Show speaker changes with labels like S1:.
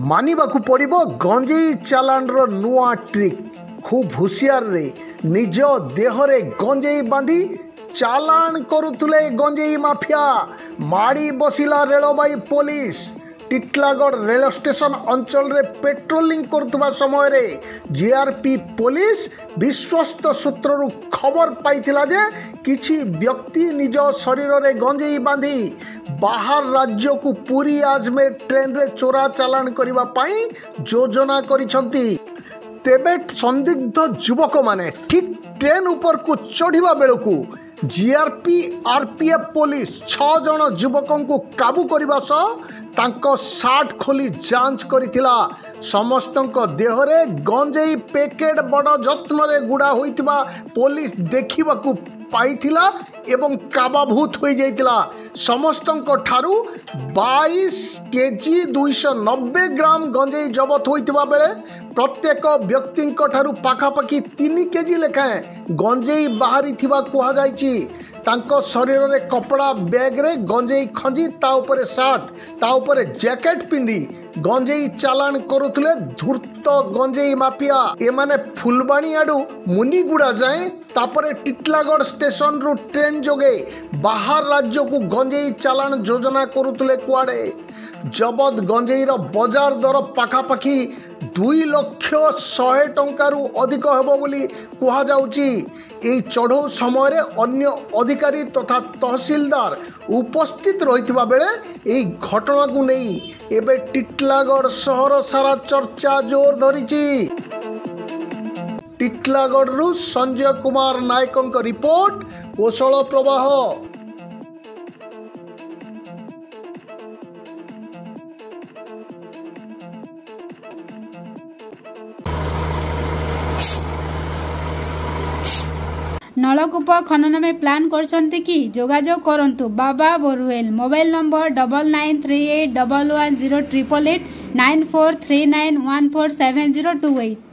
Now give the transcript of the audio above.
S1: मानिबाकु पड़िबो गंजेई चालाणर नुआ ट्रिक। खूब हुशियार रे निज देहरे गंजेई बांधी चालाण करुले गंजेई माफिया। माड़ी बसिला रेलबाई पुलिस। टिटलागढ़ रेल स्टेशन अंचल रे पेट्रोलिंग करतुबा समय रे जीआरपी पुलिस विश्वस्त सूत्ररु खबर पाइथिला जे किछि व्यक्ति निज शरीर रे गंजेई बांधी बाहर राज्य को पूरी आजमेर ट्रेन रे चोरा चालाण करिबा पई योजना करिसंती। तेबे संदिग्ध युवक माने ठीक ट्रेन ऊपर को चढ़िबा बेलकु जीआरपी आरपीएफ पुलिस 6 जन युवकों को काबू करने सह तांको सार्ट खोली जांच करिथिला। समस्तंको देहरे गंजेई पैकेट बड़ जत्न रे गुड़ा होइतिबा पुलिस देखिबाकू पाइथिला एवं काबाभूत हो जाइतिला। समस्तंको ठारू 22 केजी 290 ग्राम गंजेई जबत होइतिबा बेले प्रत्येक व्यक्तिंको ठारू पाखापाखि 3 केजी लेखाएं गंजेई बाहरी थिबा कुहा जाइछि। तांको शरीर रे कपड़ा बैग रे गंजेई खंजी ता ऊपर सार्ट ता ऊपर जैकेट पिंदी गंजेई चालाण करुले धूर्त गंजेई माफिया। एमाने फुलबाणी आडू मुनिगुड़ा जाए तापरे टिटलागढ़ स्टेशन रु ट्रेन जोगे बाहर राज्य को गंजेई चालाण योजना करुले कुआडे। जबत गंजेईर बजार दर पाखापाखि 2,100,000 टंकारु अधिक हेबो बोली कुहा जाउची। এই চढ़ौ समय अन्य अधिकारी तथा तहसीलदार उपस्थित रहिथिबा बेले এই घटना को नहीं एबे टिटलागढ़ सहर सारा चर्चा जोर धरिछि। टिटलागढ़ रु संजय कुमार नायकंक रिपोर्ट कौशल प्रवाह।
S2: नलकूप खनन में प्लान करछन्ति कि जोगाजोग करंतु बाबा बोरवेल। Mobile number 9938110888 9439147028।